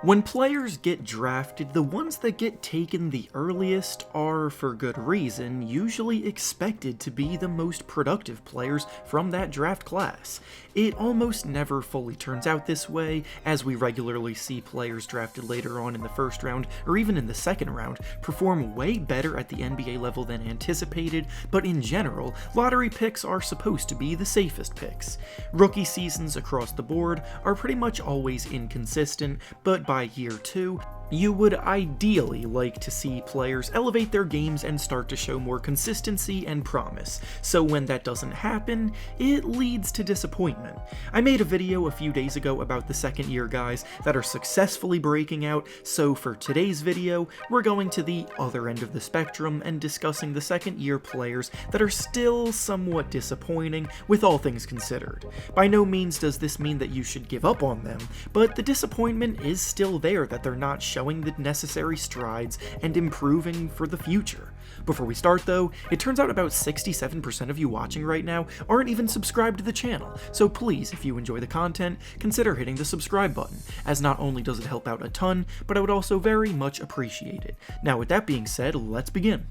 When players get drafted, the ones that get taken the earliest are, for good reason, usually expected to be the most productive players from that draft class. It almost never fully turns out this way, as we regularly see players drafted later on in the first round, or even in the second round, perform way better at the NBA level than anticipated, but in general, lottery picks are supposed to be the safest picks. Rookie seasons across the board are pretty much always inconsistent, but by year 2, you would ideally like to see players elevate their games and start to show more consistency and promise, so when that doesn't happen, it leads to disappointment. I made a video a few days ago about the second year guys that are successfully breaking out, so for today's video, we're going to the other end of the spectrum and discussing the second year players that are still somewhat disappointing with all things considered. By no means does this mean that you should give up on them, but the disappointment is still there that they're not showing the necessary strides and improving for the future. Before we start though, it turns out about 67% of you watching right now aren't even subscribed to the channel, so please, if you enjoy the content, consider hitting the subscribe button, as not only does it help out a ton, but I would also very much appreciate it. Now with that being said, let's begin.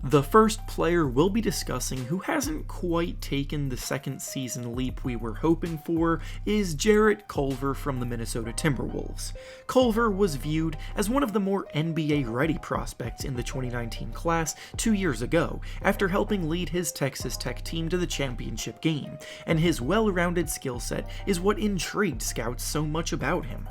The first player we'll be discussing who hasn't quite taken the second season leap we were hoping for is Jarrett Culver from the Minnesota Timberwolves. Culver was viewed as one of the more NBA-ready prospects in the 2019 class 2 years ago, after helping lead his Texas Tech team to the championship game, and his well-rounded skill set is what intrigued scouts so much about him.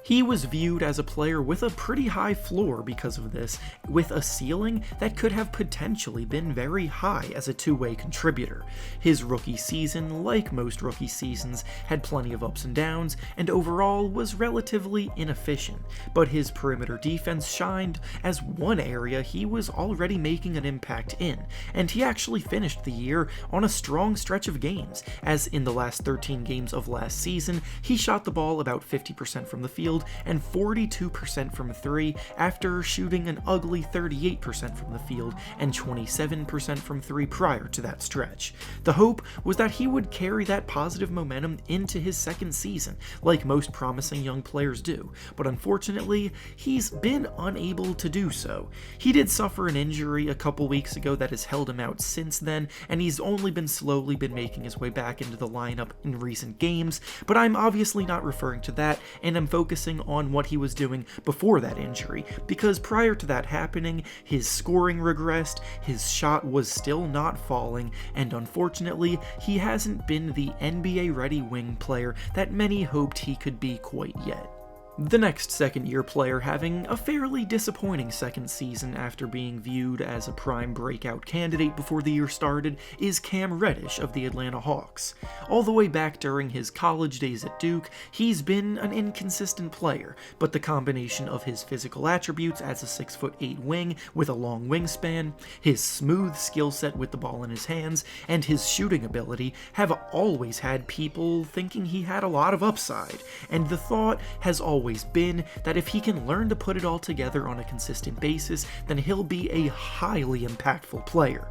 He was viewed as a player with a pretty high floor because of this, with a ceiling that could have potentially been very high as a two-way contributor. His rookie season, like most rookie seasons, had plenty of ups and downs, and overall was relatively inefficient, but his perimeter defense shined as one area he was already making an impact in, and he actually finished the year on a strong stretch of games, as in the last 13 games of last season, he shot the ball about 50% from the field and 42% from 3 after shooting an ugly 38% from the field and 27% from 3 prior to that stretch. The hope was that he would carry that positive momentum into his second season, like most promising young players do, but unfortunately, he's been unable to do so. He did suffer an injury a couple weeks ago that has held him out since then, and he's only been slowly making his way back into the lineup in recent games, but I'm obviously not referring to that, and I'm focusing on what he was doing before that injury, because prior to that happening, his scoring regressed, his shot was still not falling, and unfortunately, he hasn't been the NBA-ready wing player that many hoped he could be quite yet. The next second-year player having a fairly disappointing second season after being viewed as a prime breakout candidate before the year started is Cam Reddish of the Atlanta Hawks. All the way back during his college days at Duke, he's been an inconsistent player, but the combination of his physical attributes as a 6'8" wing with a long wingspan, his smooth skill set with the ball in his hands, and his shooting ability have always had people thinking he had a lot of upside, and the thought has always been that if he can learn to put it all together on a consistent basis, then he'll be a highly impactful player.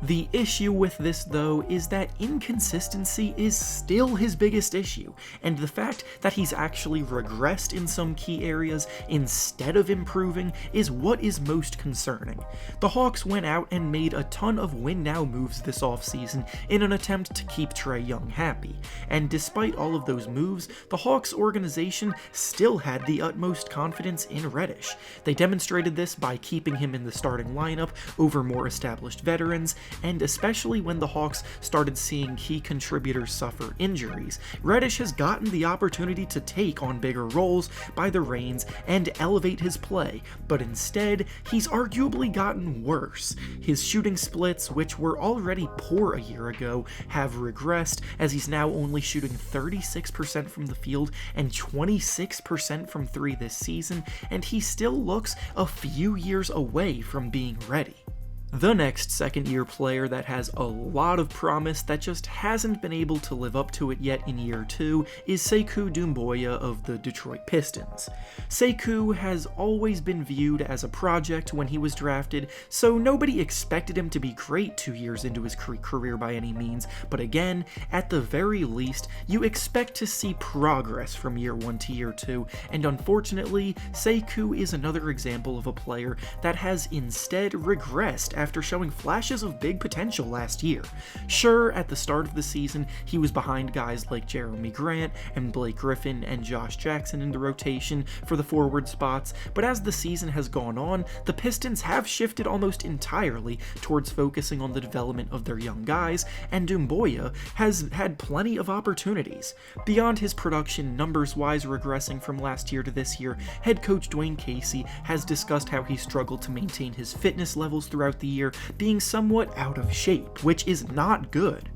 The issue with this, though, is that inconsistency is still his biggest issue, and the fact that he's actually regressed in some key areas instead of improving is what is most concerning. The Hawks went out and made a ton of win-now moves this offseason in an attempt to keep Trae Young happy, and despite all of those moves, the Hawks organization still had the utmost confidence in Reddish. They demonstrated this by keeping him in the starting lineup over more established veterans, and especially when the Hawks started seeing key contributors suffer injuries, Reddish has gotten the opportunity to take on bigger roles by the reins and elevate his play, but instead, he's arguably gotten worse. His shooting splits, which were already poor a year ago, have regressed as he's now only shooting 36% from the field and 26% from 3 this season, and he still looks a few years away from being ready. The next second-year player that has a lot of promise that just hasn't been able to live up to it yet in year 2 is Sekou Doumbouya of the Detroit Pistons. Sekou has always been viewed as a project when he was drafted, so nobody expected him to be great 2 years into his career by any means, but again, at the very least, you expect to see progress from year 1 to year 2, and unfortunately, Sekou is another example of a player that has instead regressed after showing flashes of big potential last year. Sure, at the start of the season, he was behind guys like Jeremy Grant and Blake Griffin and Josh Jackson in the rotation for the forward spots, but as the season has gone on, the Pistons have shifted almost entirely towards focusing on the development of their young guys, and Doumbouya has had plenty of opportunities. Beyond his production numbers-wise regressing from last year to this year, head coach Dwayne Casey has discussed how he struggled to maintain his fitness levels throughout the year, being somewhat out of shape, which is not good.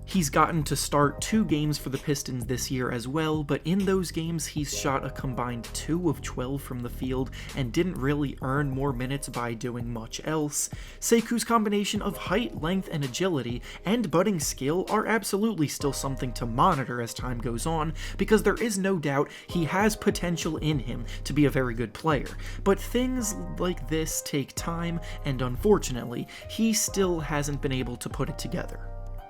He's gotten to start 2 games for the Pistons this year as well, but in those games he's shot a combined 2 of 12 from the field and didn't really earn more minutes by doing much else. Sekou's combination of height, length, and agility and budding skill are absolutely still something to monitor as time goes on, because there is no doubt he has potential in him to be a very good player, but things like this take time, and unfortunately, he still hasn't been able to put it together.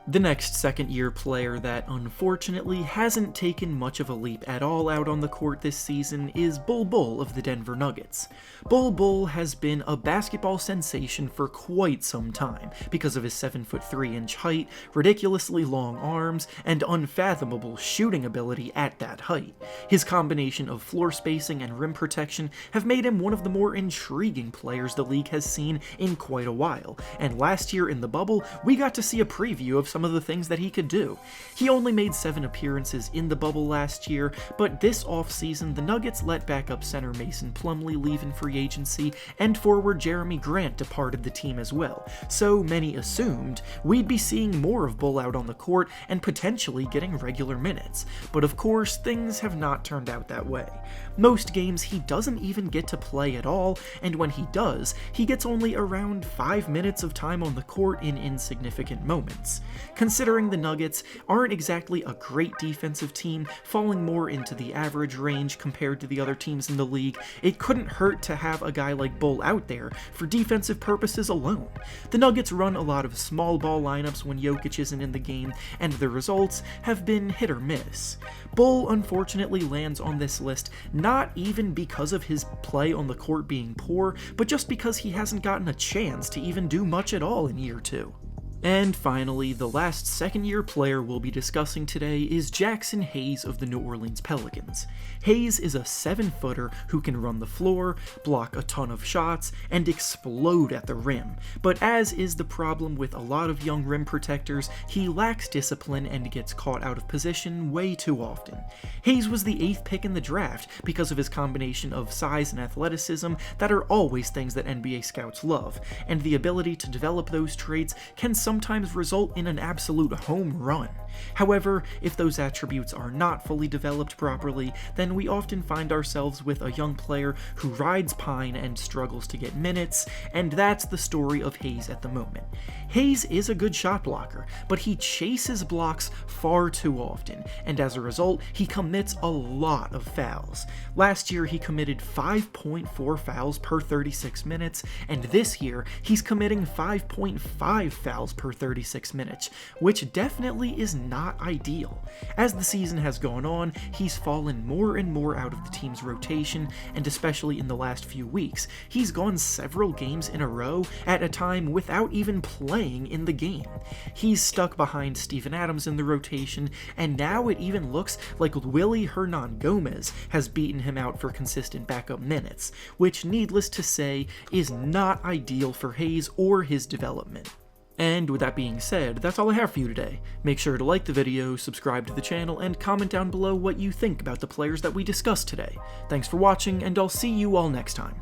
The next second-year player that unfortunately hasn't taken much of a leap at all out on the court this season is Bol Bol of the Denver Nuggets. Bol Bol has been a basketball sensation for quite some time because of his 7'3" height, ridiculously long arms, and unfathomable shooting ability at that height. His combination of floor spacing and rim protection have made him one of the more intriguing players the league has seen in quite a while, and last year in the bubble, we got to see a preview of some of the things that he could do. He only made 7 appearances in the bubble last year, but this offseason the Nuggets let backup center Mason Plumlee leave in free agency, and forward Jeremy Grant departed the team as well, so many assumed we'd be seeing more of Bol out on the court and potentially getting regular minutes. But of course, things have not turned out that way. Most games he doesn't even get to play at all, and when he does, he gets only around 5 minutes of time on the court in insignificant moments. Considering the Nuggets aren't exactly a great defensive team, falling more into the average range compared to the other teams in the league, it couldn't hurt to have a guy like Bol out there for defensive purposes alone. The Nuggets run a lot of small ball lineups when Jokic isn't in the game, and the results have been hit or miss. Bol unfortunately lands on this list not even because of his play on the court being poor, but just because he hasn't gotten a chance to even do much at all in year 2. And finally, the last second-year player we'll be discussing today is Jaxson Hayes of the New Orleans Pelicans. Hayes is a 7-footer who can run the floor, block a ton of shots, and explode at the rim, but as is the problem with a lot of young rim protectors, he lacks discipline and gets caught out of position way too often. Hayes was the 8th pick in the draft because of his combination of size and athleticism that are always things that NBA scouts love, and the ability to develop those traits can sometimes result in an absolute home run. However, if those attributes are not fully developed properly, then we often find ourselves with a young player who rides pine and struggles to get minutes, and that's the story of Hayes at the moment. Hayes is a good shot blocker, but he chases blocks far too often, and as a result, he commits a lot of fouls. Last year, he committed 5.4 fouls per 36 minutes, and this year, he's committing 5.5 fouls per 36 minutes, which definitely is not ideal. As the season has gone on, he's fallen more and more out of the team's rotation, and especially in the last few weeks, he's gone several games in a row at a time without even playing in the game. He's stuck behind Steven Adams in the rotation, and now it even looks like Willy Hernan-Gomez has beaten him out for consistent backup minutes, which, needless to say, is not ideal for Hayes or his development. And with that being said, that's all I have for you today. Make sure to like the video, subscribe to the channel, and comment down below what you think about the players that we discussed today. Thanks for watching, and I'll see you all next time.